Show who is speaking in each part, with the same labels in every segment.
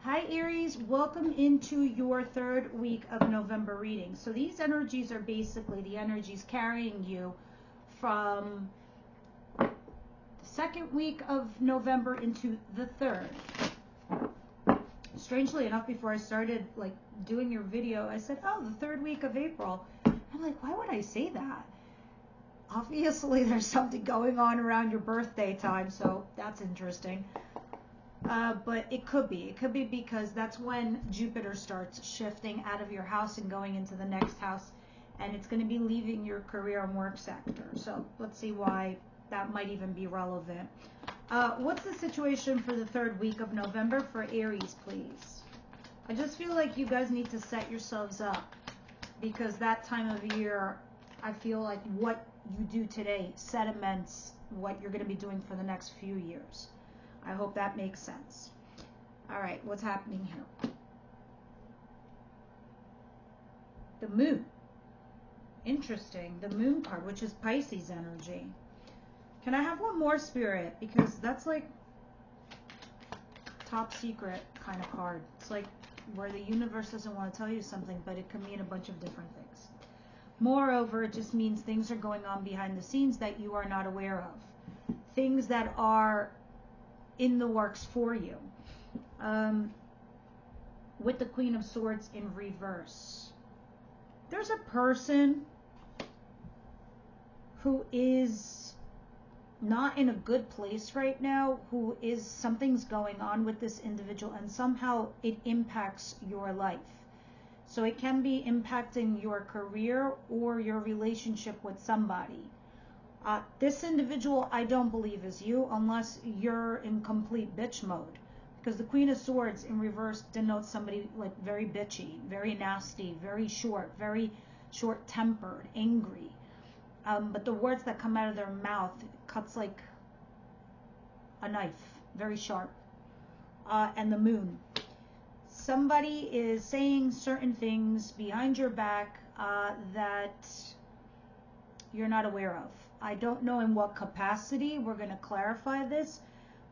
Speaker 1: Hi Aries, welcome into your third week of November reading. So these energies are basically the energies carrying you from the second week of November into the third. Strangely enough, before I started doing your video, I said, oh, the third week of April. I'm like, why would I say that? Obviously there's something going on around your birthday time, so that's interesting. But it could be because that's when Jupiter starts shifting out of your house and going into the next house, and it's going to be leaving your career and work sector. So let's see why that might even be relevant. What's the situation for the third week of November for Aries, please? I just feel like you guys need to set yourselves up, because that time of year, I feel like what you do today sediments what you're going to be doing for the next few years. I hope that makes sense. All right, what's happening here? The moon. Interesting. The moon card, which is Pisces energy. Can I have one more, Spirit? Because that's like top secret kind of card. It's like where the universe doesn't want to tell you something, but it can mean a bunch of different things. Moreover, it just means things are going on behind the scenes that you are not aware of. Things that are in the works for you. With the Queen of Swords in reverse, there's a person who is not in a good place right now, who is, something's going on with this individual, and somehow it impacts your life. So it can be impacting your career or your relationship with somebody. This individual, I don't believe is you, unless you're in complete bitch mode. Because the Queen of Swords in reverse denotes somebody like very bitchy, very nasty, very short-tempered, angry. But the words that come out of their mouth cuts like a knife, very sharp. And the moon. Somebody is saying certain things behind your back that you're not aware of. I don't know in what capacity. We're going to clarify this,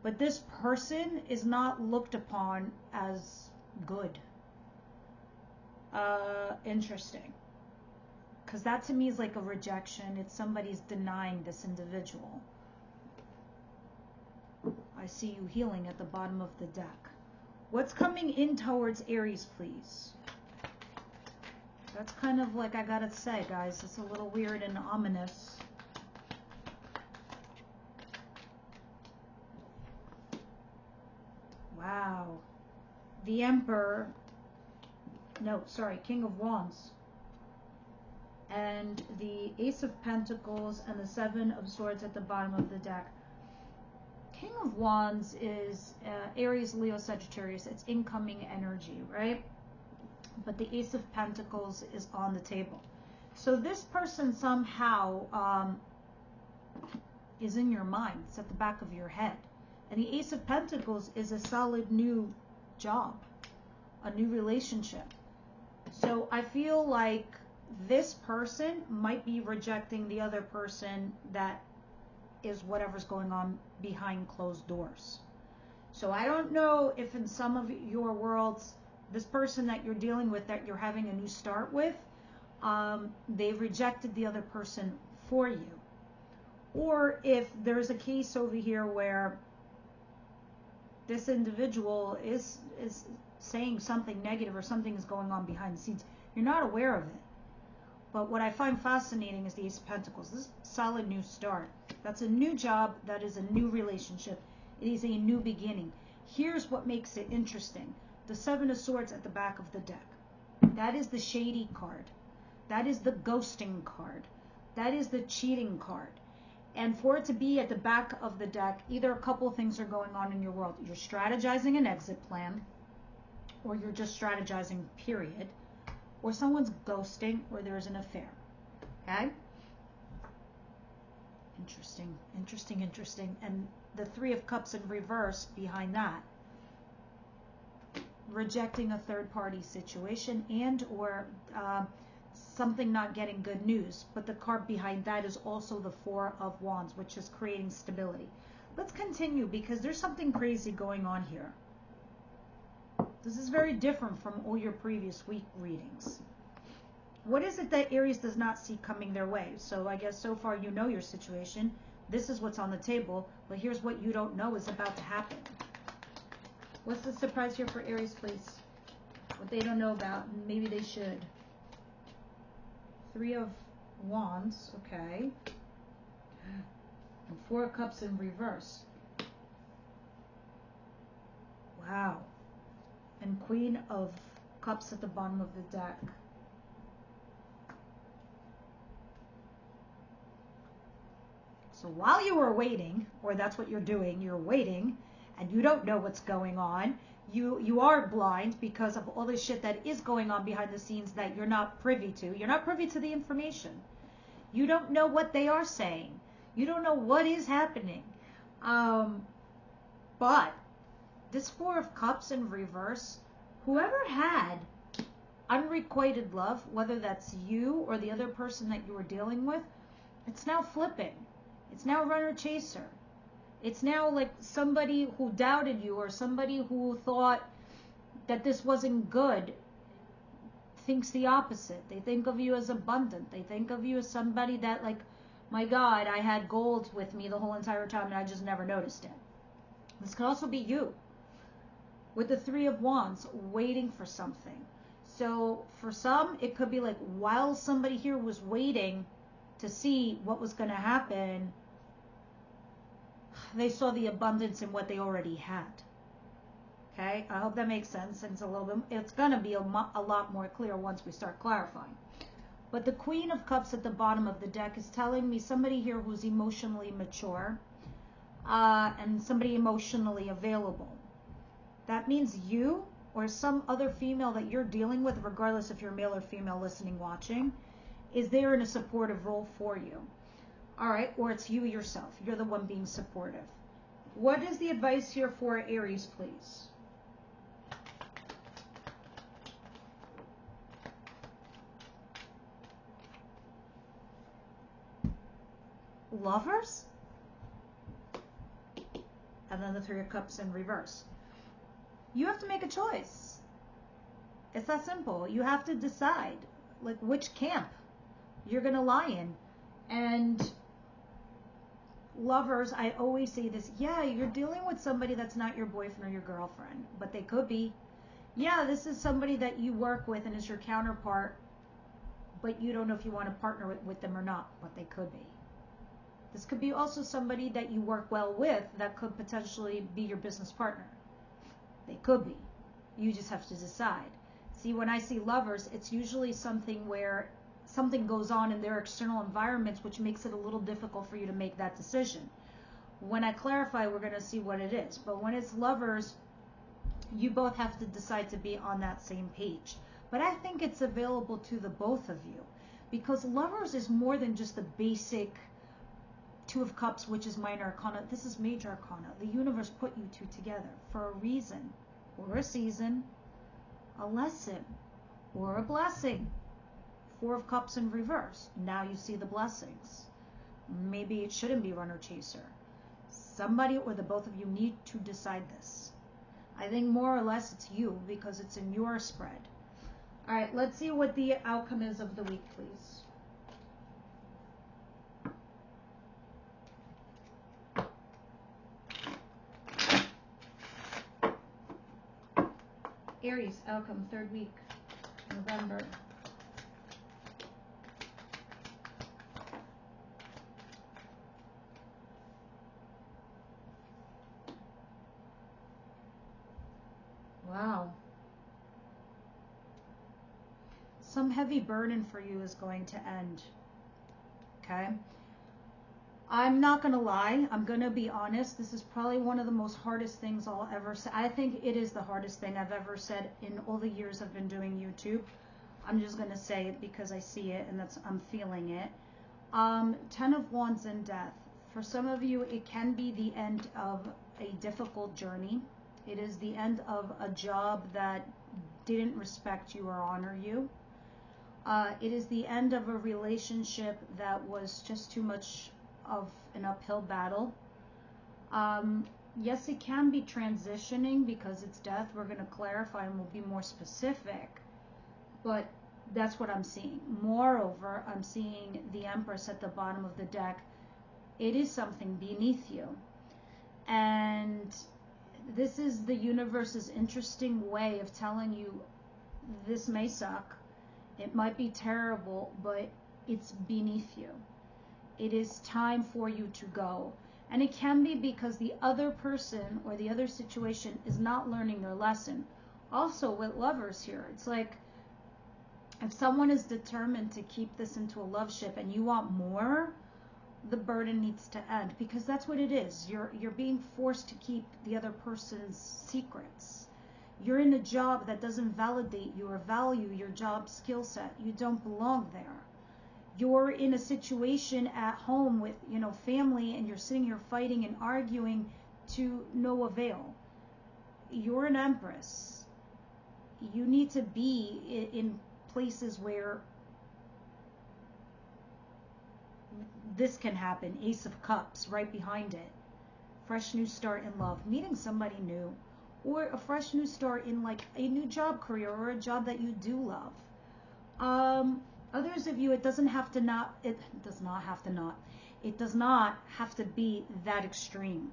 Speaker 1: but this person is not looked upon as good. Interesting. Because that to me is like a rejection. It's somebody's denying this individual. I see you healing at the bottom of the deck. What's coming in towards Aries, please? That's kind of like, I gotta say, guys, it's a little weird and ominous. Wow. The Emperor. No, sorry, King of Wands. And the Ace of Pentacles and the Seven of Swords at the bottom of the deck. King of Wands is Aries, Leo, Sagittarius. It's incoming energy, right? But the Ace of Pentacles is on the table. So this person somehow is in your mind. It's at the back of your head. And the Ace of Pentacles is a solid new job, a new relationship. So I feel like this person might be rejecting the other person that is whatever's going on behind closed doors. So I don't know if in some of your worlds, this person that you're dealing with, that you're having a new start with, they rejected the other person for you. Or if there's a case over here where this individual is saying something negative or something is going on behind the scenes. You're not aware of it. But what I find fascinating is the Ace of Pentacles. This is a solid new start. That's a new job. That is a new relationship. It is a new beginning. Here's what makes it interesting. The Seven of Swords at the back of the deck. That is the shady card. That is the ghosting card. That is the cheating card. And for it to be at the back of the deck, either a couple of things are going on in your world. You're strategizing an exit plan, or you're just strategizing, period. Or someone's ghosting, or there's an affair. Okay? Interesting, interesting, interesting. And the Three of Cups in reverse behind that. Rejecting a third-party situation and or something not getting good news. But the card behind that is also the Four of Wands, which is creating stability. Let's continue, because there's something crazy going on here. This is very different from all your previous week readings. What is it that Aries does not see coming their way? So I guess so far you know your situation. This is what's on the table, but here's what you don't know is about to happen. What's the surprise here for Aries, please? What they don't know about, maybe they should. 3 of Wands, okay. And 4 of Cups in reverse. Wow. And Queen of Cups at the bottom of the deck. So while you were waiting, or that's what you're doing, you're waiting, and you don't know what's going on, you are blind because of all the shit that is going on behind the scenes that you're not privy to. You're not privy to the information. You don't know what they are saying. You don't know what is happening. But this 4 of Cups in reverse, whoever had unrequited love, whether that's you or the other person that you were dealing with, it's now flipping. It's now runner chaser. It's now like somebody who doubted you or somebody who thought that this wasn't good thinks the opposite. They think of you as abundant. They think of you as somebody that, like, my God, I had gold with me the whole entire time and I just never noticed it. This could also be you with the 3 of Wands waiting for something. So for some, it could be like while somebody here was waiting to see what was going to happen, they saw the abundance in what they already had. Okay, I hope that makes sense. And it's going to be a lot more clear once we start clarifying. But the Queen of Cups at the bottom of the deck is telling me somebody here who's emotionally mature and somebody emotionally available. That means you or some other female that you're dealing with, regardless if you're male or female listening, watching, is there in a supportive role for you. All right, or it's you yourself. You're the one being supportive. What is the advice here for Aries, please? Lovers? And then the 3 of Cups in reverse. You have to make a choice. It's that simple. You have to decide, like, which camp you're going to lie in. And lovers, I always say this, yeah, you're dealing with somebody that's not your boyfriend or your girlfriend, but they could be. Yeah, this is somebody that you work with and is your counterpart, but you don't know if you want to partner with them or not, but they could be. This could be also somebody that you work well with that could potentially be your business partner. They could be. You just have to decide. See, when I see lovers, it's usually something where something goes on in their external environments which makes it a little difficult for you to make that decision. When I clarify, we're going to see what it is. But when it's lovers, you both have to decide to be on that same page. But I think it's available to the both of you, because lovers is more than just the basic 2 of Cups, which is minor arcana. This is major arcana. The universe put you two together for a reason, or a season, a lesson, or a blessing. 4 of Cups in reverse. Now you see the blessings. Maybe it shouldn't be runner chaser. Somebody or the both of you need to decide this. I think more or less it's you, because it's in your spread. All right, let's see what the outcome is of the week, please. Aries, outcome, 3rd week, November. Wow. Some heavy burden for you is going to end. Okay? I'm not going to lie. I'm going to be honest. This is probably one of the most hardest things I'll ever say. I think it is the hardest thing I've ever said in all the years I've been doing YouTube. I'm just going to say it because I see it and I'm feeling it. 10 of Wands and death. For some of you, it can be the end of a difficult journey. It is the end of a job that didn't respect you or honor you. It is the end of a relationship that was just too much of an uphill battle. Yes, it can be transitioning because it's death. We're going to clarify and we'll be more specific. But that's what I'm seeing. Moreover, I'm seeing the Empress at the bottom of the deck. It is something beneath you. And this is the universe's interesting way of telling you this may suck. It might be terrible, but it's beneath you. It is time for you to go. And it can be because the other person or the other situation is not learning their lesson. Also with Lovers here, it's like if someone is determined to keep this into a love ship and you want more, the burden needs to end, because that's what it is. You're being forced to keep the other person's secrets. You're in a job that doesn't validate you or value your job skill set. You don't belong there. You're in a situation at home with, family, and you're sitting here fighting and arguing to no avail. You're an Empress. You need to be in places where this can happen. Ace of Cups right behind it. Fresh new start in love, meeting somebody new, or a fresh new start in like a new job career or a job that you do love. Others of you, it does not have to be that extreme.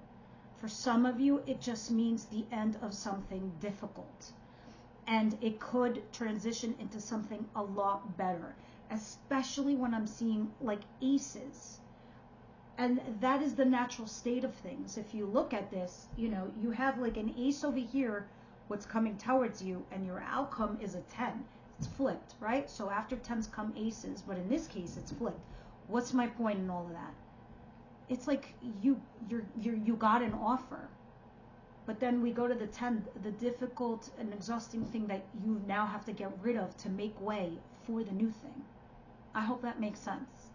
Speaker 1: For some of you, it just means the end of something difficult. And it could transition into something a lot better, especially when I'm seeing like aces. And that is the natural state of things. If you look at this, you have like an ace over here, what's coming towards you, and your outcome is a 10. It's flipped, right? So after 10s come aces, but in this case, it's flipped. What's my point in all of that? It's like you got an offer, but then we go to the 10, the difficult and exhausting thing that you now have to get rid of to make way for the new thing. I hope that makes sense.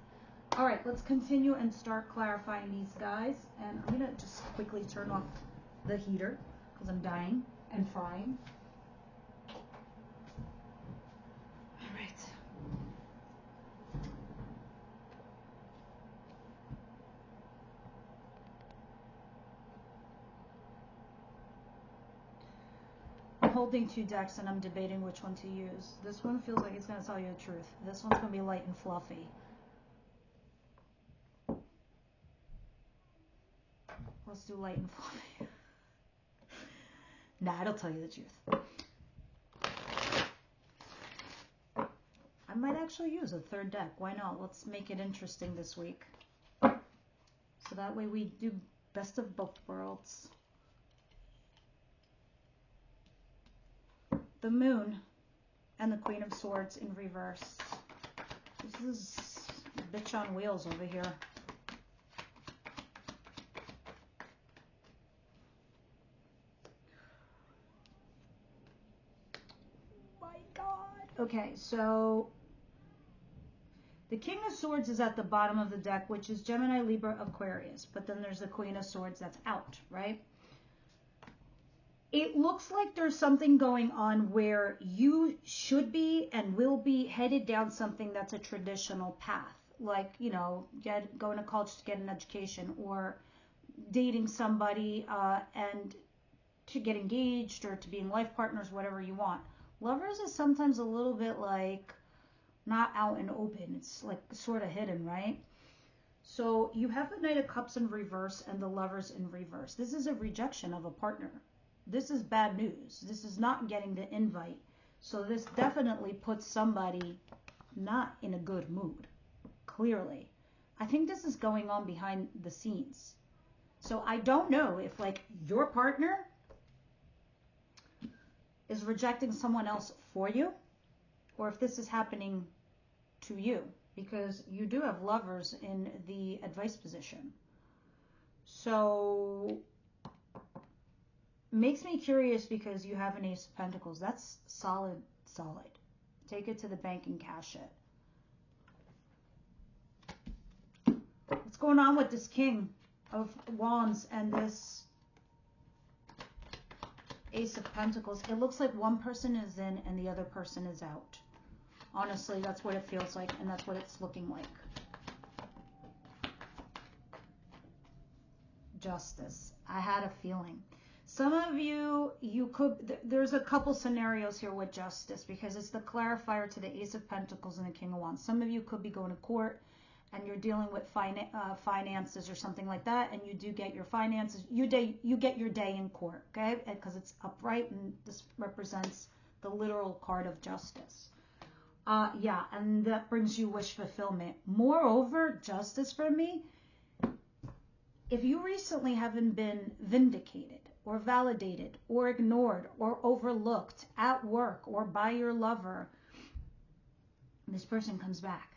Speaker 1: All right, let's continue and start clarifying these guys. And I'm gonna just quickly turn off the heater because I'm dying and frying. All right. I'm holding 2 decks and I'm debating which one to use. This one feels like it's gonna tell you the truth. This one's gonna be light and fluffy. Let's do light and fluffy. Nah, it'll tell you the truth. I might actually use a 3rd deck. Why not? Let's make it interesting this week. So that way we do best of both worlds. The Moon and the Queen of Swords in reverse. This is a bitch on wheels over here. My God. Okay, so the King of Swords is at the bottom of the deck, which is Gemini, Libra, Aquarius. But then there's the Queen of Swords that's out, right? It looks like there's something going on where you should be and will be headed down something that's a traditional path. Like, going to college to get an education, or dating somebody and to get engaged, or to being life partners, whatever you want. Lovers is sometimes a little bit like not out and open. It's like sort of hidden, right? So you have the Knight of Cups in reverse and the Lovers in reverse. This is a rejection of a partner. This is bad news. This is not getting the invite. So this definitely puts somebody not in a good mood, clearly. I think this is going on behind the scenes. So I don't know if like your partner is rejecting someone else for you, or if this is happening to you, because you do have Lovers in the advice position. So makes me curious because you have an Ace of Pentacles. That's solid. Take it to the bank and cash it. What's going on with this King of Wands and this Ace of Pentacles? It looks like one person is in and the other person is out. Honestly, that's what it feels like, and that's what it's looking like. Justice. I had a feeling. Some of you, there's a couple scenarios here with justice because it's the clarifier to the Ace of Pentacles and the King of Wands. Some of you could be going to court and you're dealing with finances or something like that, and you do get your finances, you get your day in court, okay? Because it's upright, and this represents the literal card of justice. Yeah, and that brings you wish fulfillment. Moreover, justice for me, if you recently haven't been vindicated or validated or ignored or overlooked at work or by your lover, this person comes back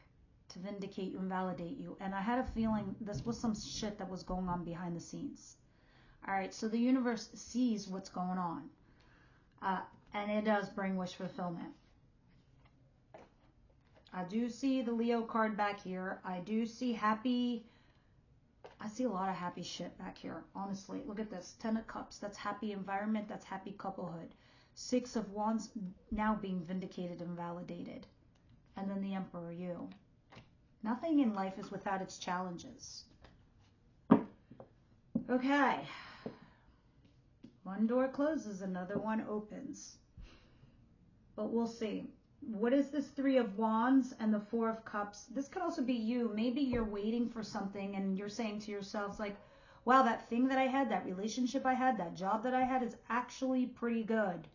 Speaker 1: to vindicate you and validate you. And I had a feeling this was some shit that was going on behind the scenes. All right, so the universe sees what's going on. And it does bring wish fulfillment. I do see the Leo card back here. I do see happy. I see a lot of happy shit back here, honestly. Look at this. 10 of Cups. That's happy environment. That's happy couplehood. 6 of Wands now being vindicated and validated. And then the Emperor, you. Nothing in life is without its challenges. Okay. One door closes, another one opens. But we'll see. What is this 3 of Wands and the 4 of Cups? This could also be you. Maybe you're waiting for something and you're saying to yourselves like, wow, that thing that I had, that relationship I had, that job that I had is actually pretty good.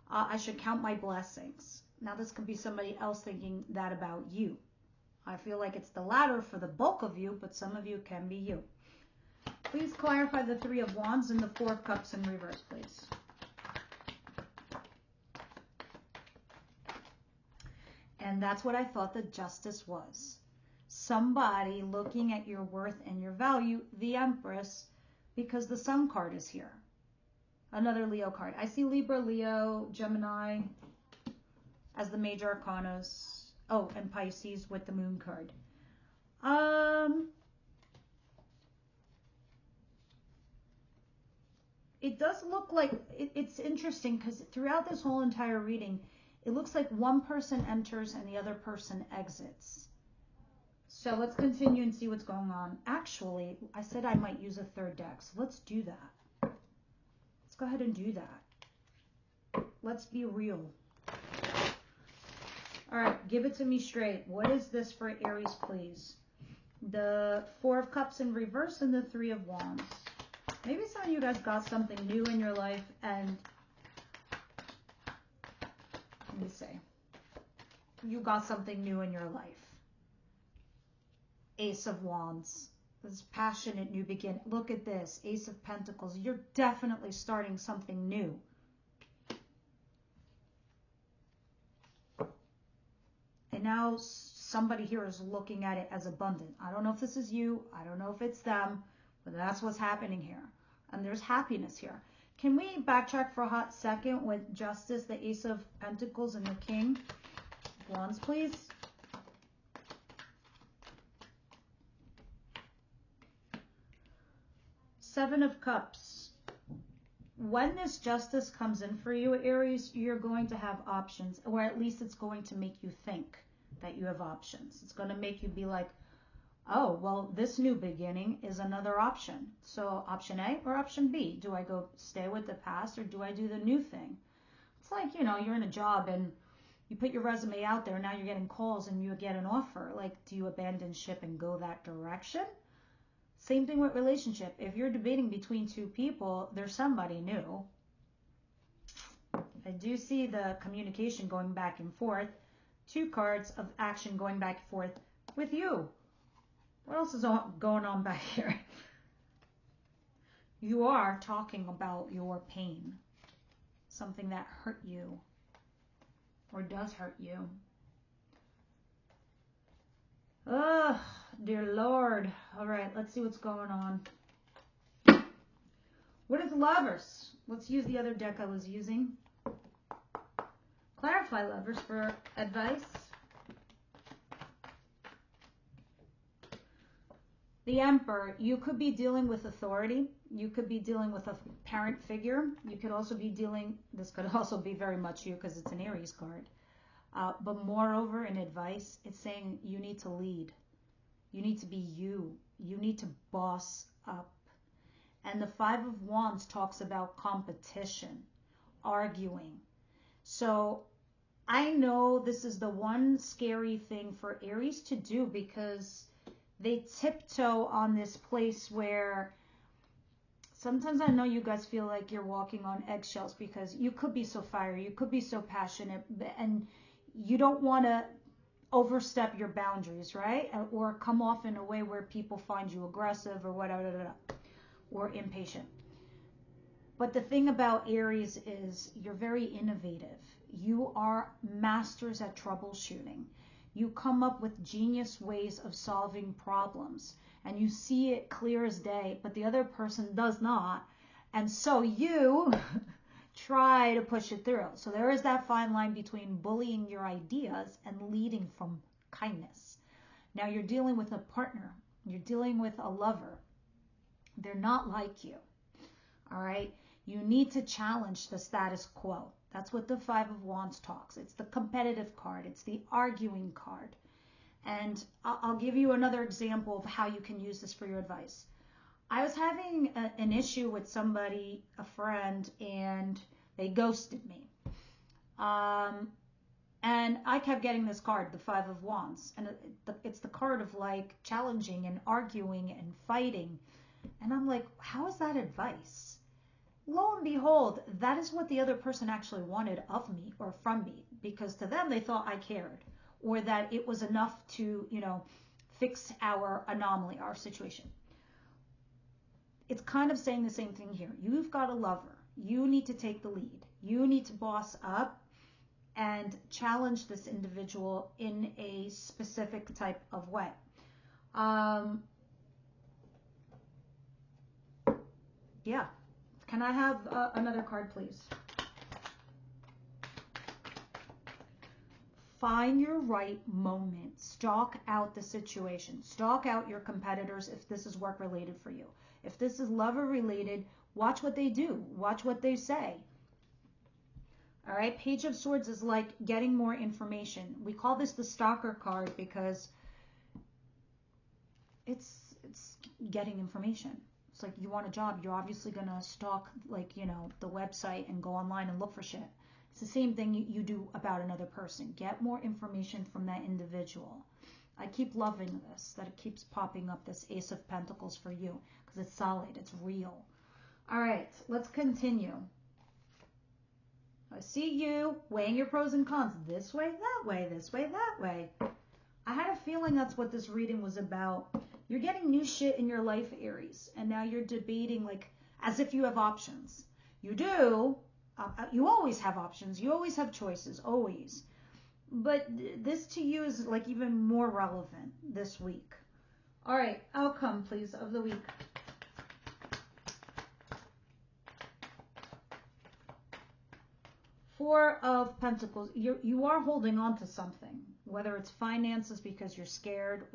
Speaker 1: I should count my blessings. Now this could be somebody else thinking that about you. I feel like it's the latter for the bulk of you, but some of you can be you. Please clarify the 3 of Wands and the 4 of Cups in reverse, please. And that's what I thought the justice was. Somebody looking at your worth and your value, the Empress, because the Sun card is here. Another Leo card. I see Libra, Leo, Gemini as the major arcanas. Oh, and Pisces with the Moon card. It does look like, it's interesting because throughout this whole entire reading, it looks like one person enters and the other person exits. So let's continue and see what's going on. Actually, I said I might use a third deck, so let's do that. Let's go ahead and do that. Let's be real. All right, give it to me straight. What is this for Aries, please? The 4 of Cups in reverse and the 3 of Wands. Maybe some of you guys got something new in your life and let me say, you got something new in your life. Ace of Wands. This passionate new beginning. Look at this. Ace of Pentacles. You're definitely starting something new. And now somebody here is looking at it as abundant. I don't know if this is you. I don't know if it's them. But that's what's happening here. And there's happiness here. Can we backtrack for a hot second with Justice, the Ace of Pentacles, and the King of Wands, please? Seven of Cups. When this justice comes in for you, Aries, you're going to have options, or at least it's going to make you think that you have options. It's going to make you be like, oh, well, this new beginning is another option. So option A or option B? Do I go stay with the past or do I do the new thing? It's like, you know, you're in a job and you put your resume out there. Now you're getting calls and you get an offer. Like, do you abandon ship and go that direction? Same thing with relationship. If you're debating between two people, there's somebody new. I do see the communication going back and forth. 2 cards of action going back and forth with you. What else is going on back here? You are talking about your pain. Something that hurt you or does hurt you. Oh, dear Lord. All right, let's see what's going on. What is Lovers? Let's use the other deck I was using. Clarify, Lovers, for advice. The Emperor, you could be dealing with authority. You could be dealing with a parent figure. You could also be dealing, this could also be very much you because it's an Aries card. But moreover, in advice, it's saying you need to lead. You need to be you. You need to boss up. And the Five of Wands talks about competition, arguing. So I know this is the one scary thing for Aries to do, because they tiptoe on this place where sometimes I know you guys feel like you're walking on eggshells, because you could be so fiery, you could be so passionate, and you don't want to overstep your boundaries, right? Or come off in a way where people find you aggressive or whatever, or impatient. But the thing about Aries is you're very innovative. You are masters at troubleshooting. You come up with genius ways of solving problems, and you see it clear as day, but the other person does not. And so you try to push it through. So there is that fine line between bullying your ideas and leading from kindness. Now you're dealing with a partner. You're dealing with a lover. They're not like you. All right? You need to challenge the status quo. That's what the Five of Wands talks. It's the competitive card. It's the arguing card. And I'll give you another example of how you can use this for your advice. I was having an issue with somebody, a friend, and they ghosted me. And I kept getting this card, the Five of Wands. And it's the card of like challenging and arguing and fighting. And I'm like, how is that advice? Lo and behold, that is what the other person actually wanted of me or from me, because to them they thought I cared, or that it was enough to, fix our anomaly, our situation. It's kind of saying the same thing here. You've got a lover. You need to take the lead. You need to boss up and challenge this individual in a specific type of way. Yeah. Can I have another card, please? Find your right moment. Stalk out the situation. Stalk out your competitors if this is work related for you. If this is lover related, watch what they do. Watch what they say. All right. Page of Swords is like getting more information. We call this the stalker card because it's getting information. It's like you want a job, you're obviously going to stalk the website and go online and look for shit. It's the same thing you do about another person. Get more information from that individual. I keep loving this, that it keeps popping up, this Ace of Pentacles for you, because it's solid, it's real. All right, let's continue. I see you weighing your pros and cons this way, that way, this way, that way. I had a feeling that's what this reading was about. You're getting new shit in your life, Aries, and now you're debating as if you have options. You do. You always have options. You always have choices, always. But this to you is even more relevant this week. All right, outcome, please, of the week. Four of Pentacles. You are holding on to something, whether it's finances because you're scared,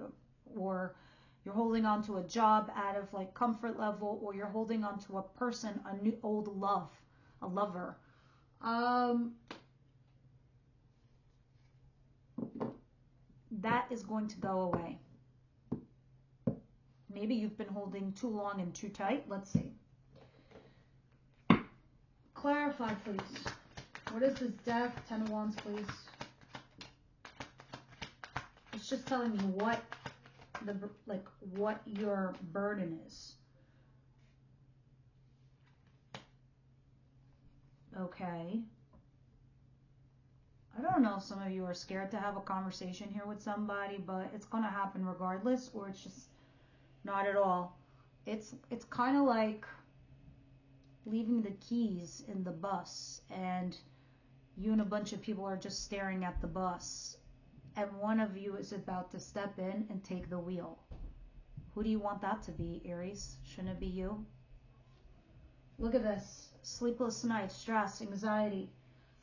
Speaker 1: or you're holding on to a job out of comfort level, or you're holding on to a person, a new old love, a lover. That is going to go away. Maybe you've been holding too long and too tight. Let's see. Clarify, please. What is this deck? 10 of Wands, please. It's just telling me what what your burden is. Okay. I don't know if some of you are scared to have a conversation here with somebody, but it's going to happen regardless, or it's just not at all. It's kind of like leaving the keys in the bus, and you and a bunch of people are just staring at the bus, and one of you is about to step in and take the wheel. Who do you want that to be, Aries? Shouldn't it be you? Look at this. Sleepless nights, stress, anxiety.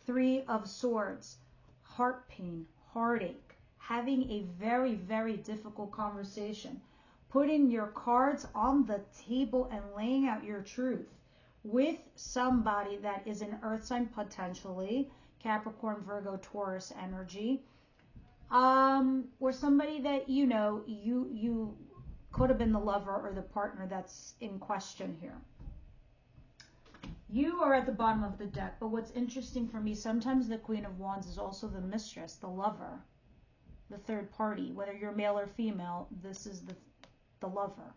Speaker 1: 3 of Swords. Heart pain, heartache. Having a very, very difficult conversation. Putting your cards on the table and laying out your truth with somebody that is an earth sign, potentially. Capricorn, Virgo, Taurus energy. Or somebody that you could have been the lover or the partner that's in question here. You are at the bottom of the deck, but what's interesting for me, sometimes the Queen of Wands is also the mistress, the lover, the third party. Whether you're male or female, this is the lover.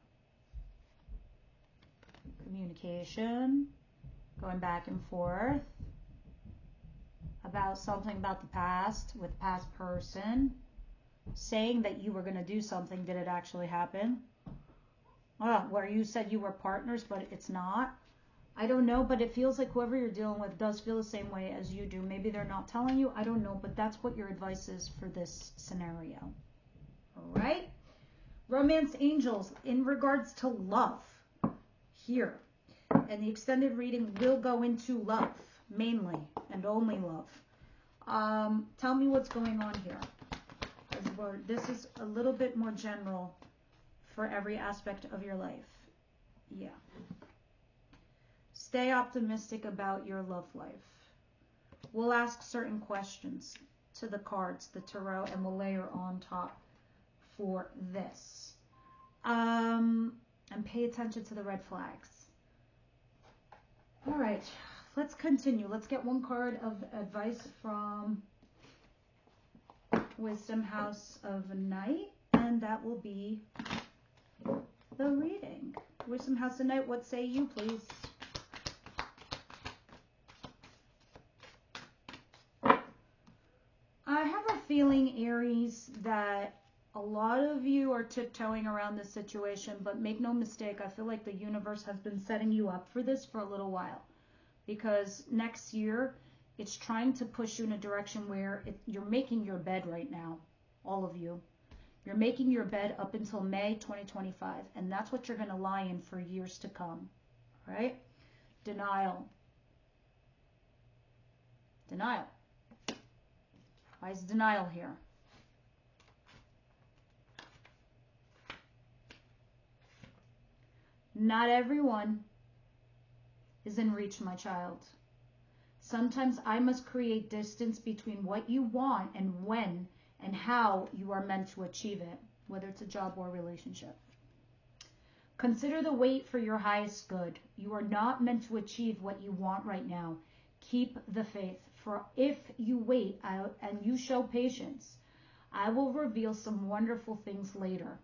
Speaker 1: Communication, going back and forth about something about the past with past person, saying that you were going to do something. Did it actually happen? Where you said you were partners, but it's not. I don't know, but it feels like whoever you're dealing with does feel the same way as you do. Maybe they're not telling you. I don't know, but that's what your advice is for this scenario. All right? Romance angels, in regards to love, here. And the extended reading will go into love, mainly, and only love. Tell me what's going on here. This is a little bit more general for every aspect of your life. Yeah. Stay optimistic about your love life. We'll ask certain questions to the cards, the tarot, and we'll layer on top for this. And pay attention to the red flags. All right, let's continue. Let's get one card of advice from Wisdom House of Night, and that will be the reading. Wisdom House of Night, what say you, please? I have a feeling, Aries, that a lot of you are tiptoeing around this situation, but make no mistake, I feel like the universe has been setting you up for this for a little while, because next year it's trying to push you in a direction where you're making your bed right now, all of you. You're making your bed up until May 2025, and that's what you're going to lie in for years to come, right? Denial. Denial. Why is denial here? Not everyone is in reach, my child. Sometimes I must create distance between what you want and when and how you are meant to achieve it, whether it's a job or a relationship. Consider the wait for your highest good. You are not meant to achieve what you want right now. Keep the faith, for if you wait and you show patience, I will reveal some wonderful things later.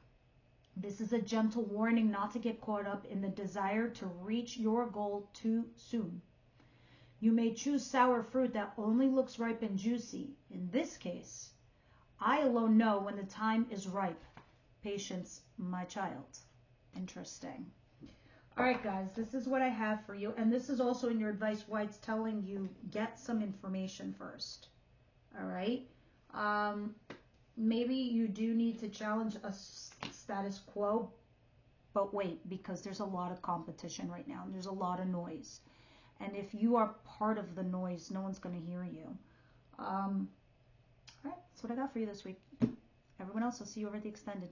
Speaker 1: This is a gentle warning not to get caught up in the desire to reach your goal too soon. You may choose sour fruit that only looks ripe and juicy. In this case, I alone know when the time is ripe. Patience, my child. Interesting. All right, guys, this is what I have for you. And this is also in your advice why it's telling you get some information first. All right? Maybe you do need to challenge a status quo, but wait, because there's a lot of competition right now, and there's a lot of noise. And if you are part of the noise, no one's going to hear you. All right, that's what I got for you this week. Everyone else, I'll see you over at the extended.